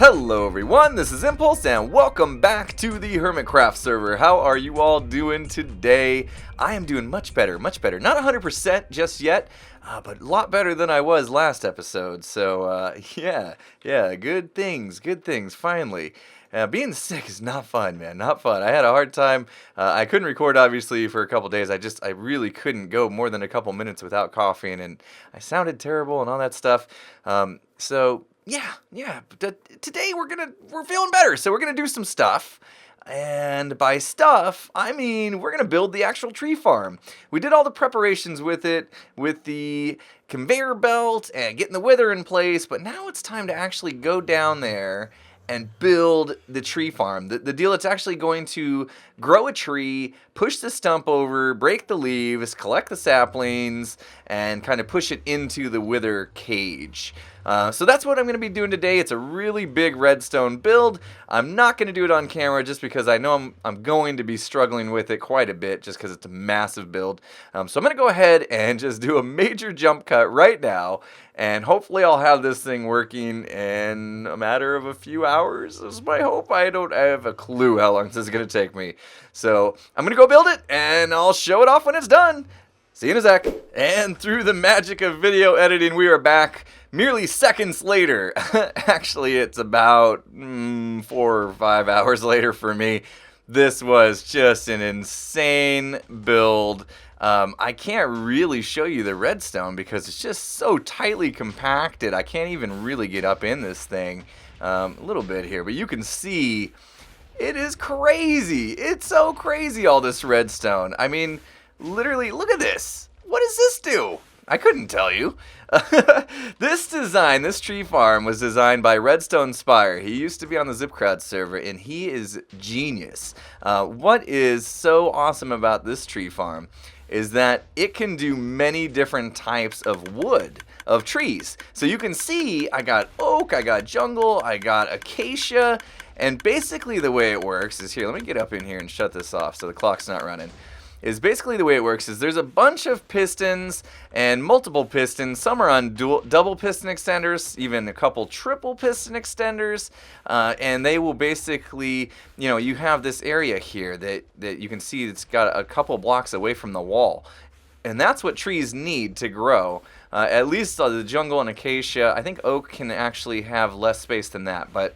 Hello everyone, this is Impulse and welcome back to the Hermitcraft server. How are you all doing today? I am doing much better. Not 100% just yet, but a lot better than I was last episode. So yeah, good things, finally. Being sick is not fun, man, not fun. I had a hard time. I couldn't record, obviously, for a couple days. I really couldn't go more than a couple minutes without coughing, and I sounded terrible and all that stuff. So yeah. Today we're feeling better, so we're gonna do some stuff. And by stuff, I mean we're gonna build the actual tree farm. We did all the preparations with it, with the conveyor belt and getting the wither in place, but now it's time to actually go down there and build the tree farm. The deal, it's actually going to grow a tree, push the stump over, break the leaves, collect the saplings, and kind of push it into the wither cage. So that's what I'm going to be doing today. It's a really big redstone build. I'm not going to do it on camera just because I know I'm going to be struggling with it quite a bit just because it's a massive build. So I'm going to go ahead and just do a major jump cut right now, and hopefully I'll have this thing working in a matter of a few hours. This is my hope. I don't have a clue how long this is going to take me. So I'm going to go build it, and I'll show it off when it's done. See you in a sec. And through the magic of video editing, we are back merely seconds later. Actually, it's about 4 or 5 hours later for me. This was just an insane build. I can't really show you the redstone because it's just so tightly compacted. I can't even really get up in this thing. A little bit here, but you can see it is crazy. It's so crazy, all this redstone. I mean, literally, look at this. What does this do? I couldn't tell you. This design, this tree farm, was designed by RedstoneSpire. He used to be on the ZipCrowd server, and he is genius. What is so awesome about this tree farm is that it can do many different types of wood, of trees. So you can see I got oak, I got jungle, I got acacia, and basically the way it works is here. Let me get up in here and shut this off so the clock's not running. Basically the way it works is there's a bunch of pistons and multiple pistons. Some are on double piston extenders, even a couple triple piston extenders, and they will basically, you have this area here that you can see it's got a couple blocks away from the wall. And that's what trees need to grow. At least the jungle and acacia. I think oak can actually have less space than that, but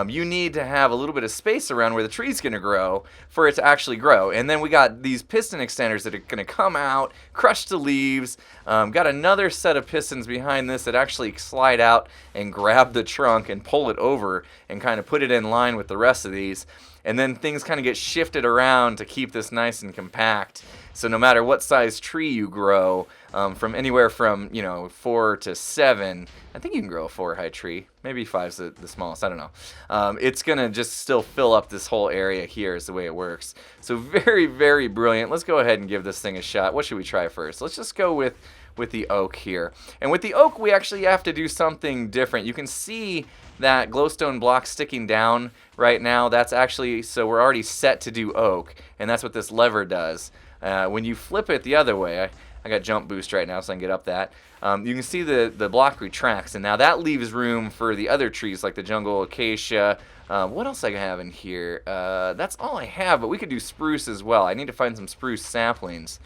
you need to have a little bit of space around where the tree's going to grow for it to actually grow. And then we got these piston extenders that are going to come out, crush the leaves. Got another set of pistons behind this that actually slide out and grab the trunk and pull it over and kind of put it in line with the rest of these. And then things kind of get shifted around to keep this nice and compact. So no matter what size tree you grow, from anywhere from 4 to 7, I think you can grow a 4-high tree. Maybe 5's the smallest. I don't know. It's gonna just still fill up this whole area here is the way it works. So very, very brilliant. Let's go ahead and give this thing a shot. What should we try first? Let's just go with the oak here. And with the oak, we actually have to do something different. You can see that glowstone block sticking down right now. That's actually, so we're already set to do oak, and that's what this lever does. When you flip it the other way, I got jump boost right now so I can get up that. You can see the block retracts, and now that leaves room for the other trees like the jungle, acacia. What else I have in here? That's all I have, but we could do spruce as well. I need to find some spruce saplings.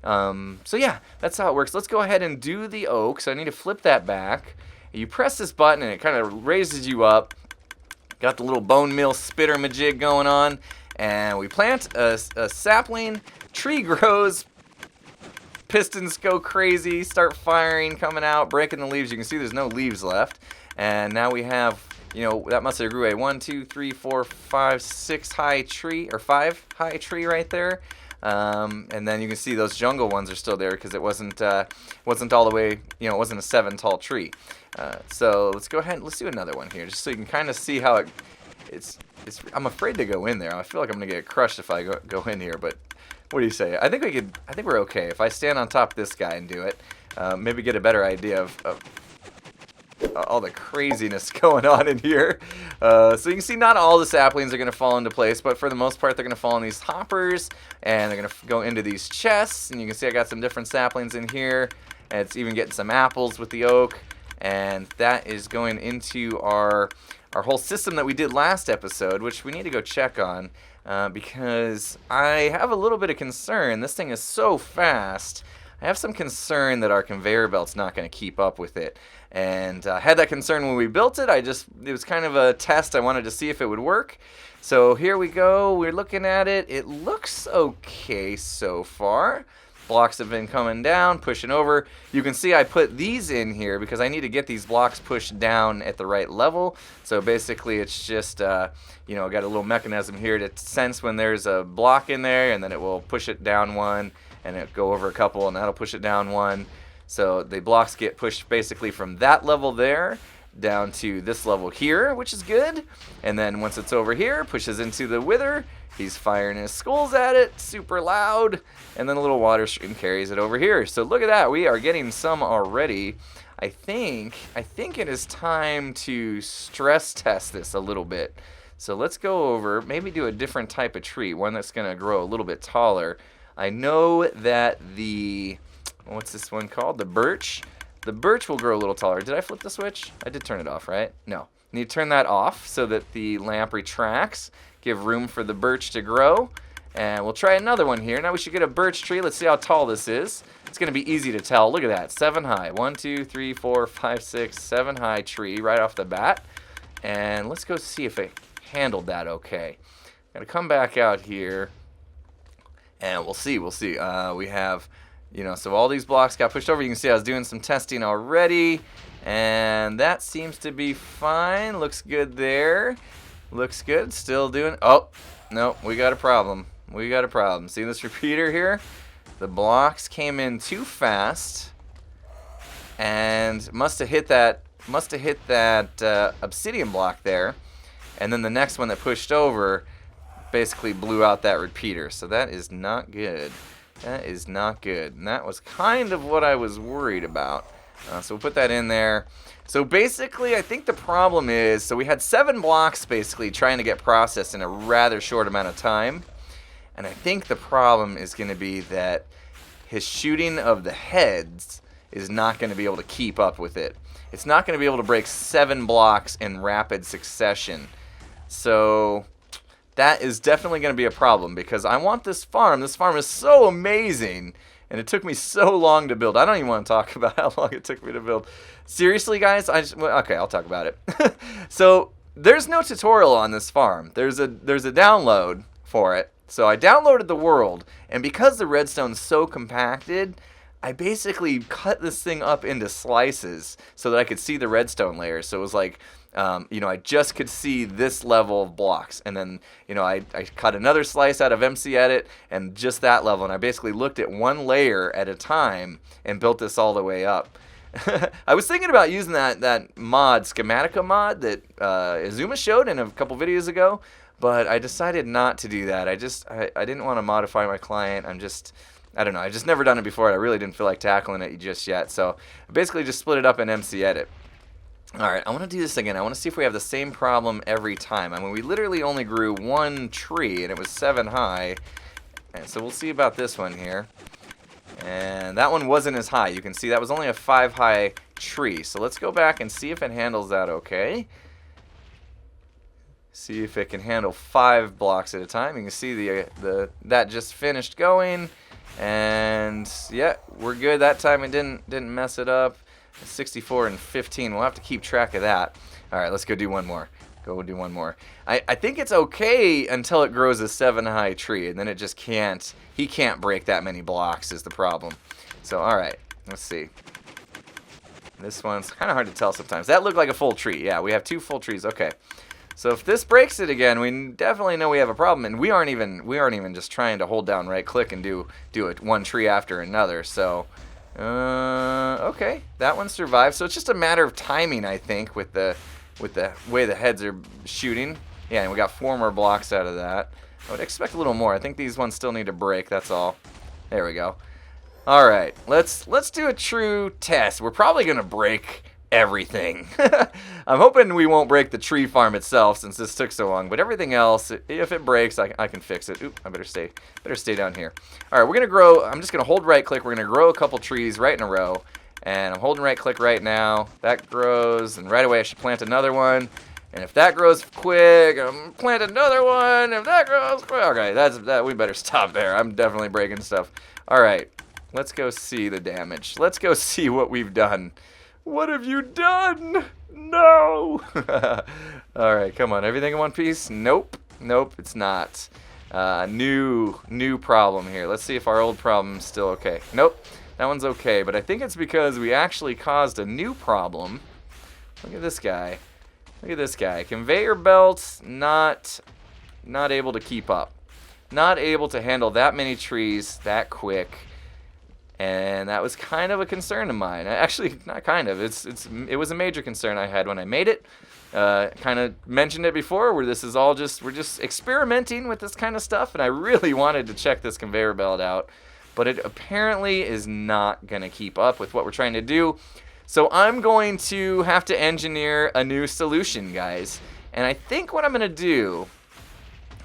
So yeah, that's how it works. Let's go ahead and do the oak. So I need to flip that back. You press this button and it kind of raises you up. Got the little bone meal spitter majig going on. And we plant a sapling. Tree grows. Pistons go crazy. Start firing, coming out, breaking the leaves. You can see there's no leaves left. And now we have, that must have grew a 1, 2, 3, 4, 5, 6 high tree, or 5 high tree right there. And then you can see those jungle ones are still there because it wasn't all the way, it wasn't a 7 tall tree. So let's go ahead and let's do another one here, just so you can kind of see how it's. I'm afraid to go in there. I feel like I'm gonna get crushed if I go in here. But what do you say? I think we're okay if I stand on top of this guy and do it. Maybe get a better idea of all the craziness going on in here. So you can see not all the saplings are going to fall into place, but for the most part they're going to fall in these hoppers, and they're going to go into these chests. And you can see I got some different saplings in here, and it's even getting some apples with the oak. and that is going into our whole system that we did last episode, which we need to go check on because I have a little bit of concern. This thing is so fast. I have some concern that our conveyor belt's not going to keep up with it. And I had that concern when we built it. It was kind of a test. I wanted to see if it would work. So here we go. We're looking at it. It looks okay so far. Blocks have been coming down, pushing over. You can see I put these in here because I need to get these blocks pushed down at the right level. So basically it's just, you know, got a little mechanism here to sense when there's a block in there, and then it will push it down one, and it'll go over a couple, and that'll push it down one. So the blocks get pushed basically from that level there down to this level here, which is good. And then once it's over here, pushes into the wither. He's firing his skulls at it, super loud, and then a little water stream carries it over here. So look at that, we are getting some already. I think it is time to stress test this a little bit. So let's go over, maybe do a different type of tree, one that's going to grow a little bit taller. I know that what's this one called? The birch. The birch will grow a little taller. Did I flip the switch? I did turn it off, right? No. Need to turn that off so that the lamp retracts. Give room for the birch to grow. And we'll try another one here. Now we should get a birch tree. Let's see how tall this is. It's going to be easy to tell. Look at that. 7 high. 1, 2, 3, 4, 5, 6, 7 high tree right off the bat. And let's go see if it handled that okay. Gotta come back out here. And we'll see. We have... You know, so all these blocks got pushed over. You can see I was doing some testing already, and that seems to be fine. Looks good there. Looks good. Still doing... Oh, no, we got a problem. See this repeater here? The blocks came in too fast, and must have hit that obsidian block there, and then the next one that pushed over basically blew out that repeater. So that is not good. That is not good. And that was kind of what I was worried about. So we'll put that in there. So basically, I think the problem is, so we had 7 blocks basically trying to get processed in a rather short amount of time. And I think the problem is going to be that his shooting of the heads is not going to be able to keep up with it. It's not going to be able to break 7 blocks in rapid succession. So... that is definitely going to be a problem because I want this farm. This farm is so amazing, and it took me so long to build. I don't even want to talk about how long it took me to build. Seriously, guys, okay, I'll talk about it. So there's no tutorial on this farm. There's a download for it. So I downloaded the world, and because the redstone's so compacted, I basically cut this thing up into slices so that I could see the redstone layers. So it was like... you know, I just could see this level of blocks, and then, you know, I cut another slice out of MC Edit and just that level, and I basically looked at one layer at a time and built this all the way up. I was thinking about using that mod, Schematica mod, that Izuma showed in a couple videos ago, but I decided not to do that. I didn't want to modify my client. I don't know, I've just never done it before. I really didn't feel like tackling it just yet, so I basically just split it up in MC Edit. Alright, I want to do this again. I want to see if we have the same problem every time. I mean, we literally only grew 1 tree, and it was 7 high. And so we'll see about this one here. And that one wasn't as high. You can see that was only a 5 high tree. So let's go back and see if it handles that okay. See if it can handle 5 blocks at a time. You can see that just finished going. And yeah, we're good. That time it didn't mess it up. 64 and 15. We'll have to keep track of that. All right, let's go do one more. I think it's okay until it grows a 7 high tree, and then it just can't. He can't break that many blocks is the problem. So all right, let's see. This one's kind of hard to tell sometimes. That looked like a full tree. Yeah, we have 2 full trees. Okay. So if this breaks it again, we definitely know we have a problem, and we aren't even just trying to hold down right click and do it one tree after another. So okay, that one survived. So it's just a matter of timing, I think, with the way the heads are shooting. Yeah, and we got 4 more blocks out of that. I would expect a little more. I think these ones still need to break. That's all. There we go. All right, let's do a true test. We're probably gonna break everything. I'm hoping we won't break the tree farm itself since this took so long, but everything else, if it breaks, I can fix it. Oop, I better stay down here. All right, we're gonna grow. I'm just gonna hold right click. We're gonna grow a couple trees right in a row, And I'm holding right click right now. That grows, and right away I should plant another one. And if that grows quick, I'm plant another one. If that grows quick, okay, that. We better stop there. I'm definitely breaking stuff. All right, let's go see the damage. Let's go see what we've done. What have you done? No. All right, come on. Everything in one piece? Nope. Nope, it's not. New problem here. Let's see if our old problem's still okay. Nope, that one's okay. But I think it's because we actually caused a new problem. Look at this guy. Look at this guy. Conveyor belts not able to keep up. Not able to handle that many trees that quick. And that was kind of a concern of mine. Actually, not kind of. It was a major concern I had when I made it. Kind of mentioned it before, where this is all we're just experimenting with this kind of stuff, and I really wanted to check this conveyor belt out, but it apparently is not going to keep up with what we're trying to do. So I'm going to have to engineer a new solution, guys. And I think what I'm going to do,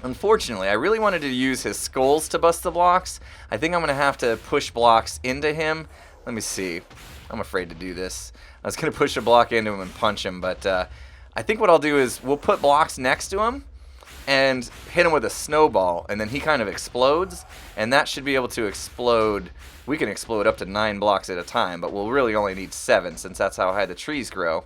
unfortunately, I really wanted to use his skulls to bust the blocks. I think I'm going to have to push blocks into him. Let me see. I'm afraid to do this. I was going to push a block into him and punch him, but I think what I'll do is we'll put blocks next to him and hit him with a snowball, and then he kind of explodes, and that should be able to explode. We can explode up to 9 blocks at a time, but we'll really only need 7 since that's how high the trees grow.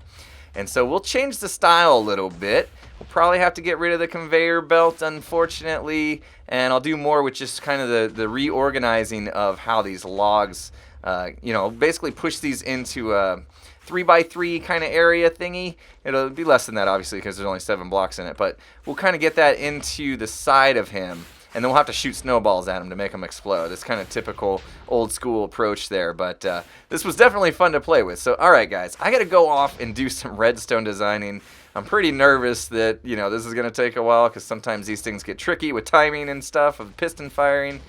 And so we'll change the style a little bit. We'll probably have to get rid of the conveyor belt, unfortunately, and I'll do more with just kind of the reorganizing of how these logs, basically push these into a 3x3 kind of area thingy. It'll be less than that, obviously, because there's only 7 blocks in it, but we'll kind of get that into the side of him, and then we'll have to shoot snowballs at him to make him explode. It's kind of typical old school approach there, but this was definitely fun to play with. So, all right, guys, I got to go off and do some redstone designing. I'm pretty nervous that, this is going to take a while, because sometimes these things get tricky with timing and stuff, of piston firing.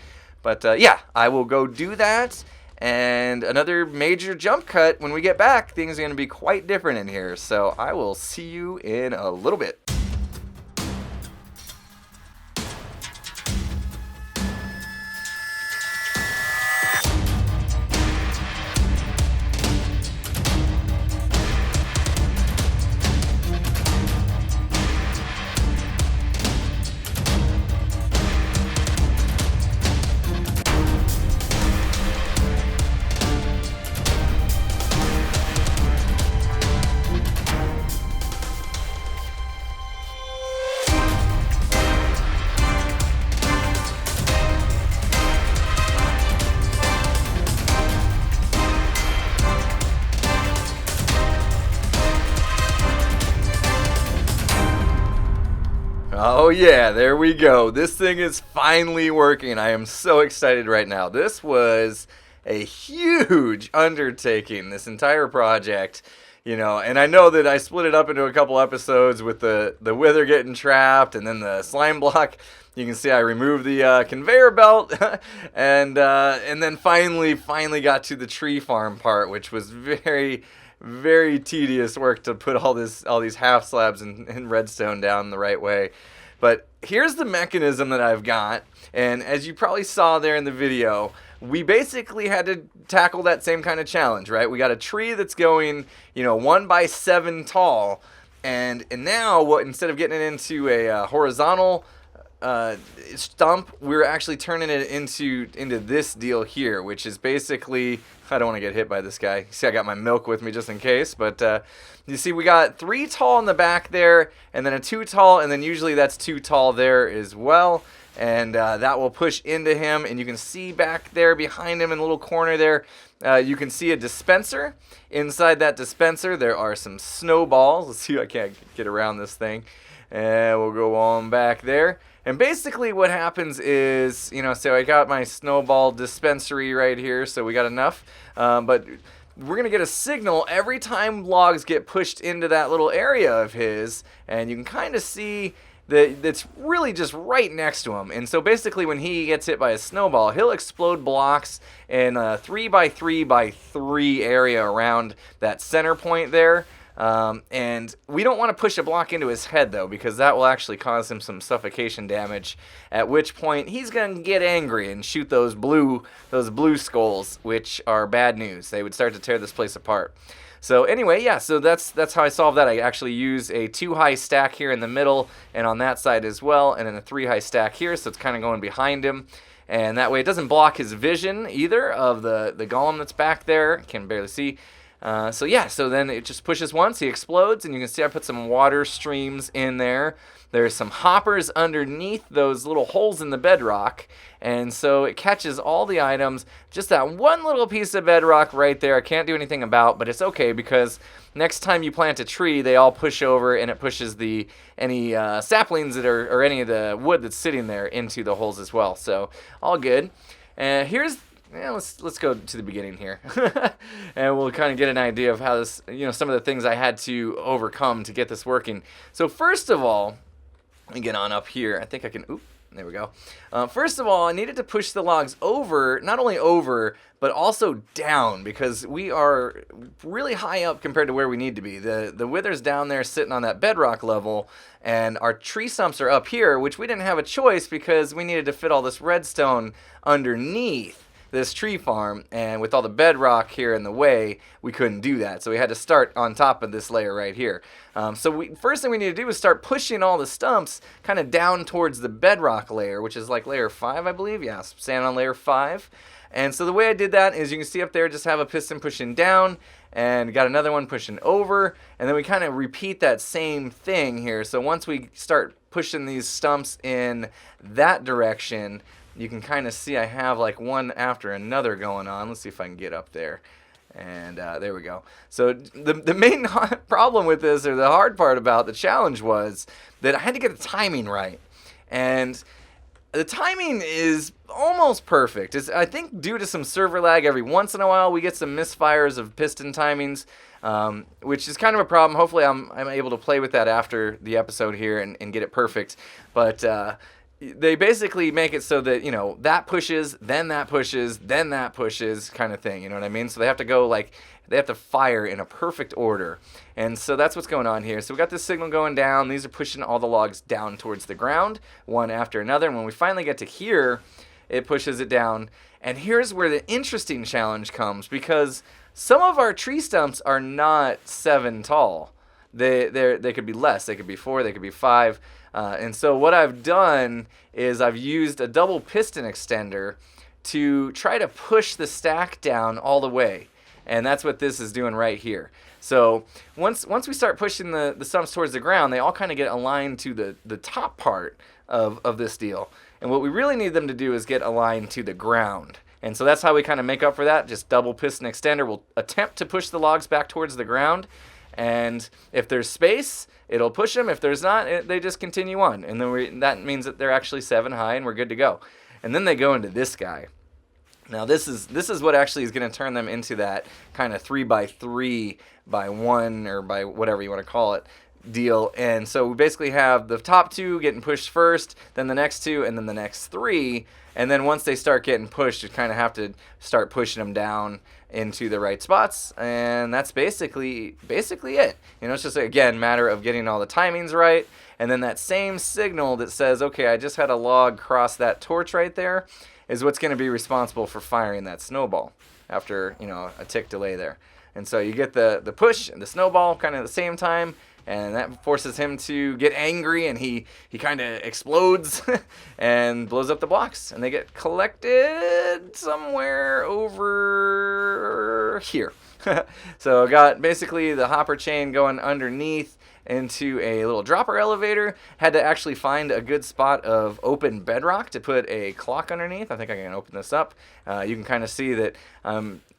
But, yeah, I will go do that. And another major jump cut when we get back. Things are going to be quite different in here. So I will see you in a little bit. Oh yeah, there we go. This thing is finally working. I am so excited right now. This was a huge undertaking, this entire project, and I know that I split it up into a couple episodes with the wither getting trapped and then the slime block. You can see I removed the conveyor belt and then finally got to the tree farm part, which was very, very tedious work to put all these half slabs and redstone down the right way. But here's the mechanism that I've got, and as you probably saw there in the video, we basically had to tackle that same kind of challenge, right? We got a tree that's going, 1 by 7 tall, and now instead of getting it into a horizontal stump, we're actually turning it into this deal here, which is basically, I don't want to get hit by this guy. See, I got my milk with me just in case, but you see we got 3 tall in the back there, and then a 2 tall, and then usually that's 2 tall there as well, and that will push into him, and you can see back there behind him in the little corner there, you can see a dispenser. Inside that dispenser there are some snowballs. Let's see if I can't get around this thing, and we'll go on back there. And basically what happens is, so I got my snowball dispensary right here, so we got enough. But we're going to get a signal every time logs get pushed into that little area of his. And you can kind of see that it's really just right next to him. And so basically when he gets hit by a snowball, he'll explode blocks in a 3 by 3 by 3 area around that center point there. And we don't want to push a block into his head, though, because that will actually cause him some suffocation damage, at which point he's going to get angry and shoot those blue skulls, which are bad news. They would start to tear this place apart. So anyway, yeah, so that's how I solved that. I actually use a 2-high stack here in the middle and on that side as well, and then a 3-high stack here, so it's kind of going behind him. And that way it doesn't block his vision either of the golem that's back there. Can barely see. So yeah, so then it just pushes once, he explodes, and you can see I put some water streams in there. There's some hoppers underneath those little holes in the bedrock, and so it catches all the items. Just that one little piece of bedrock right there I can't do anything about, but it's okay because next time you plant a tree, they all push over, and it pushes any saplings that are, or any of the wood that's sitting there into the holes as well. So all good. And let's go to the beginning here, and we'll kind of get an idea of how this, some of the things I had to overcome to get this working. So first of all, let me get on up here. I think I can. Oop, there we go. First of all, I needed to push the logs over, not only over, but also down, because we are really high up compared to where we need to be. The wither's down there sitting on that bedrock level, and our tree stumps are up here, which we didn't have a choice because we needed to fit all this redstone underneath this tree farm, and with all the bedrock here in the way, we couldn't do that. So we had to start on top of this layer right here. First thing we need to do is start pushing all the stumps kind of down towards the bedrock layer, which is like layer 5, I believe. Yeah, stand on layer 5. And so the way I did that is you can see up there, just have a piston pushing down, and got another one pushing over, and then we kind of repeat that same thing here. So once we start pushing these stumps in that direction, you can kind of see I have like one after another going on. Let's see if I can get up there. And there we go. So the main problem with this, or the hard part about the challenge, was that I had to get the timing right. And the timing is almost perfect. It's, I think, due to some server lag. Every once in a while we get some misfires of piston timings, which is kind of a problem. Hopefully I'm able to play with that after the episode here and get it perfect. But they basically make it so that, that pushes, then that pushes, then that pushes, kind of thing, you know what I mean? So they have to go, they have to fire in a perfect order. And so that's what's going on here. So we got this signal going down. These are pushing all the logs down towards the ground, one after another. And when we finally get to here, it pushes it down. And here's where the interesting challenge comes, because some of our tree stumps are not 7 tall. They could be less. They could be 4. They could be 5. And so what I've done is I've used a double piston extender to try to push the stack down all the way. And that's what this is doing right here. So once we start pushing the stumps towards the ground, they all kind of get aligned to the top part of this deal. And what we really need them to do is get aligned to the ground. And so that's how we kind of make up for that. Just double piston extender will attempt to push the logs back towards the ground. And if there's space, it'll push them. If there's not, they just continue on. And then that means that they're actually 7 high and we're good to go. And then they go into this guy. Now this is what actually is going to turn them into that kind of 3x3 by 1 or by whatever you want to call it deal. And so we basically have the top 2 getting pushed first, then the next 2, and then the next 3. And then once they start getting pushed, you kind of have to start pushing them down into the right spots, and that's basically it. It's just, again, matter of getting all the timings right, and then that same signal that says, okay, I just had a log cross that torch right there, is what's going to be responsible for firing that snowball after, a tick delay there. And so you get the push and the snowball kind of at the same time, and that forces him to get angry, and he kind of explodes and blows up the blocks, and they get collected somewhere over here. So I got basically the hopper chain going underneath into a little dropper elevator. Had to actually find a good spot of open bedrock to put a clock underneath. I think I can open this up. You can kind of see that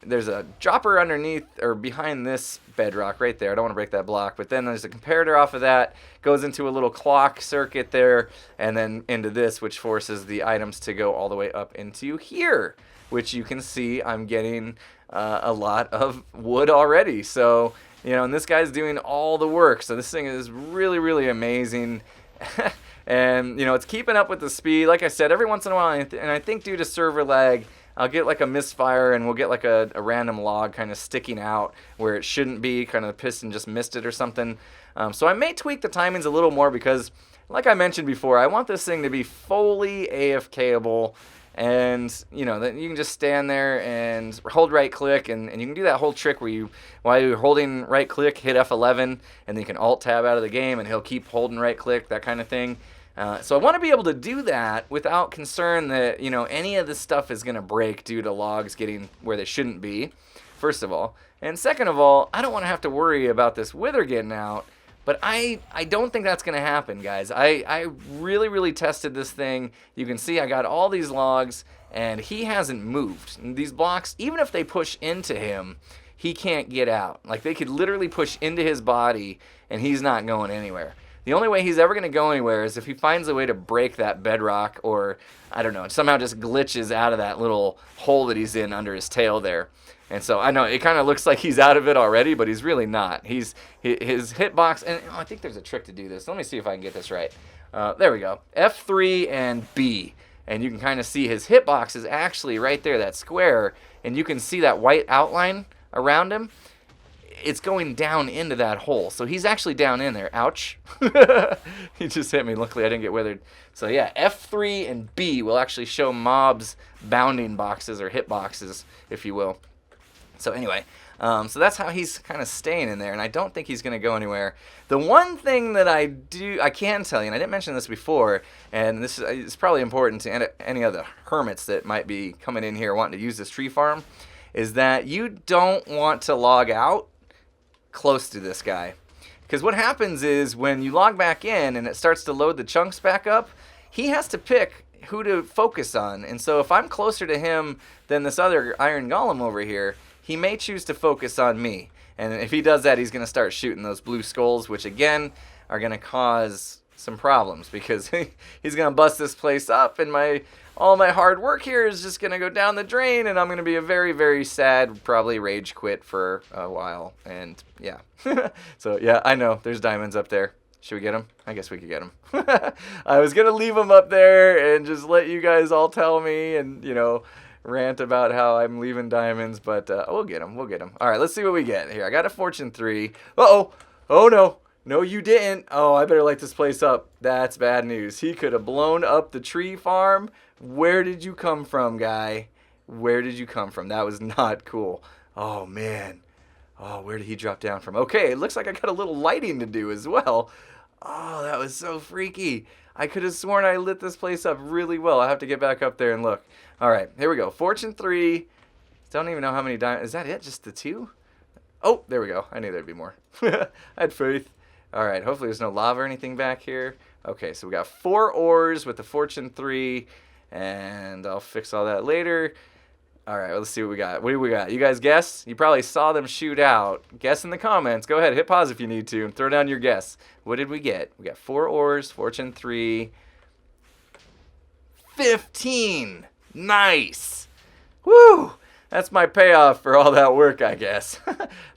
there's a dropper underneath or behind this bedrock right there. I don't want to break that block, but then there's a comparator off of that, goes into a little clock circuit there, and then into this, which forces the items to go all the way up into here, which you can see I'm getting a lot of wood already. So, and this guy's doing all the work. So this thing is really, really amazing. And, it's keeping up with the speed. Like I said, every once in a while, and I think due to server lag, I'll get like a misfire, and we'll get like a random log kind of sticking out where it shouldn't be, kind of the piston just missed it or something. So I may tweak the timings a little more because, like I mentioned before, I want this thing to be fully AFK-able. And, you know, that you can just stand there and hold right click, and you can do that whole trick where you, while you're holding right click, hit F11, and then you can alt tab out of the game, and he'll keep holding right click, that kind of thing. So I want to be able to do that without concern that, you know, any of this stuff is going to break due to logs getting where they shouldn't be, first of all. And second of all, I don't want to have to worry about this wither getting out. But I don't think that's going to happen, guys. I really, really tested this thing. You can see I got all these logs, and he hasn't moved. And these blocks, even if they push into him, he can't get out. Like, they could literally push into his body, and he's not going anywhere. The only way he's ever going to go anywhere is if he finds a way to break that bedrock, or, I don't know, somehow just glitches out of that little hole that he's in under his tail there. And so I know it kind of looks like he's out of it already, but he's really not. His hitbox, and I think there's a trick to do this. Let me see if I can get this right. There we go. F3 and B. And you can kind of see his hitbox is actually right there, that square. And you can see that white outline around him. It's going down into that hole. So he's actually down in there. Ouch. He just hit me. Luckily, I didn't get withered. So yeah, F3 and B will actually show mobs' bounding boxes, or hitboxes, if you will. So anyway, so that's how he's kind of staying in there, and I don't think he's going to go anywhere. The one thing that I can tell you, and I didn't mention this before, and this is probably important to any other hermits that might be coming in here wanting to use this tree farm, is that you don't want to log out close to this guy. Because what happens is when you log back in and it starts to load the chunks back up, he has to pick who to focus on. And so if I'm closer to him than this other iron golem over here, he may choose to focus on me. And if he does that, he's going to start shooting those blue skulls, which again are going to cause some problems, because he's going to bust this place up, and all my hard work here is just going to go down the drain, and I'm going to be a very, very sad, probably rage quit for a while. And yeah. So yeah, I know there's diamonds up there. Should we get them? I guess we could get them. I was going to leave them up there and just let you guys all tell me, and, you know, rant about how I'm leaving diamonds, but we'll get them. We'll get them. All right, let's see what we get here. I got a fortune 3. Uh-oh. Oh, no. No, you didn't. Oh, I better light this place up. That's bad news. He could have blown up the tree farm. Where did you come from, guy? Where did you come from? That was not cool. Oh, man. Oh, where did he drop down from? Okay, it looks like I got a little lighting to do as well. Oh, that was so freaky. I could have sworn I lit this place up really well. I have to get back up there and look. All right, here we go. Fortune 3. Don't even know how many diamonds. Is that it? Just the 2? Oh, there we go. I knew there'd be more. I had faith. All right, hopefully there's no lava or anything back here. Okay, so we got 4 ores with the Fortune 3, and I'll fix all that later. All right, let's see what we got. What do we got? You guys guess? You probably saw them shoot out. Guess in the comments. Go ahead, hit pause if you need to, and throw down your guess. What did we get? We got 4 ores, Fortune 3, 15. Nice. Woo! That's my payoff for all that work, I guess.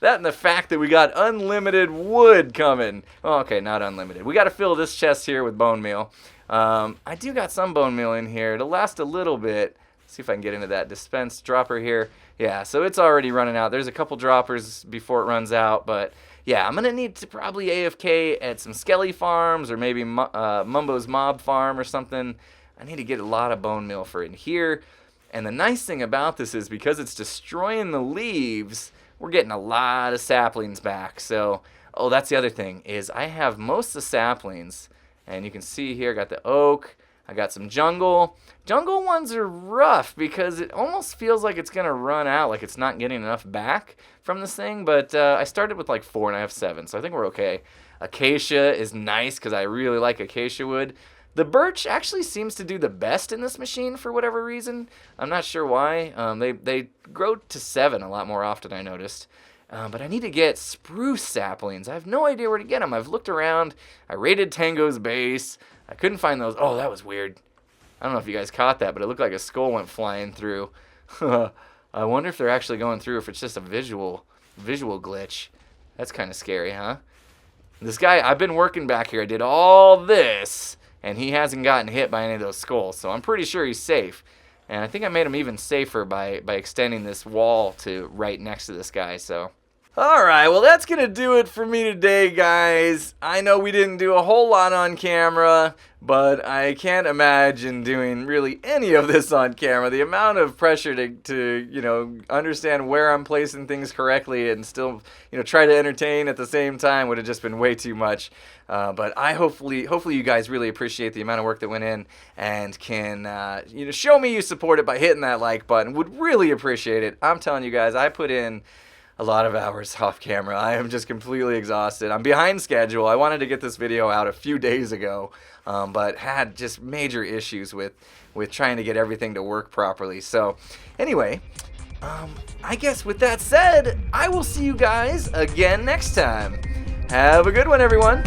That and the fact that we got unlimited wood coming. Oh, okay, not unlimited. We got to fill this chest here with bone meal. I do got some bone meal in here. It'll last a little bit. Let's see if I can get into that dispense dropper here. Yeah, so it's already running out. There's a couple droppers before it runs out, but yeah, I'm going to need to probably AFK at some Skelly farms, or maybe Mumbo's mob farm or something. I need to get a lot of bone meal for in here. And the nice thing about this is because it's destroying the leaves, we're getting a lot of saplings back. So, oh, that's the other thing, is I have most of the saplings. And you can see here, I got the oak, I got some jungle. Jungle ones are rough because it almost feels like it's going to run out, like it's not getting enough back from this thing. But I started with like 4 and I have 7, so I think we're okay. Acacia is nice because I really like acacia wood. The birch actually seems to do the best in this machine for whatever reason. I'm not sure why. They grow to 7 a lot more often, I noticed. But I need to get spruce saplings. I have no idea where to get them. I've looked around. I raided Tango's base. I couldn't find those. Oh, that was weird. I don't know if you guys caught that, but it looked like a skull went flying through. I wonder if they're actually going through, if it's just a visual glitch. That's kind of scary, huh? This guy, I've been working back here. I did all this, and he hasn't gotten hit by any of those skulls, so I'm pretty sure he's safe. And I think I made them even safer by extending this wall to right next to this guy, so. Alright, well that's going to do it for me today, guys. I know we didn't do a whole lot on camera, but I can't imagine doing really any of this on camera. The amount of pressure to you know, understand where I'm placing things correctly and still, you know, try to entertain at the same time would have just been way too much. But hopefully you guys really appreciate the amount of work that went in and can, you know, show me you support it by hitting that like button. Would really appreciate it. I'm telling you guys, I put in a lot of hours off camera. I am just completely exhausted. I'm behind schedule. I wanted to get this video out a few days ago, but had just major issues with trying to get everything to work properly. So anyway, I guess with that said, I will see you guys again next time. Have a good one, everyone.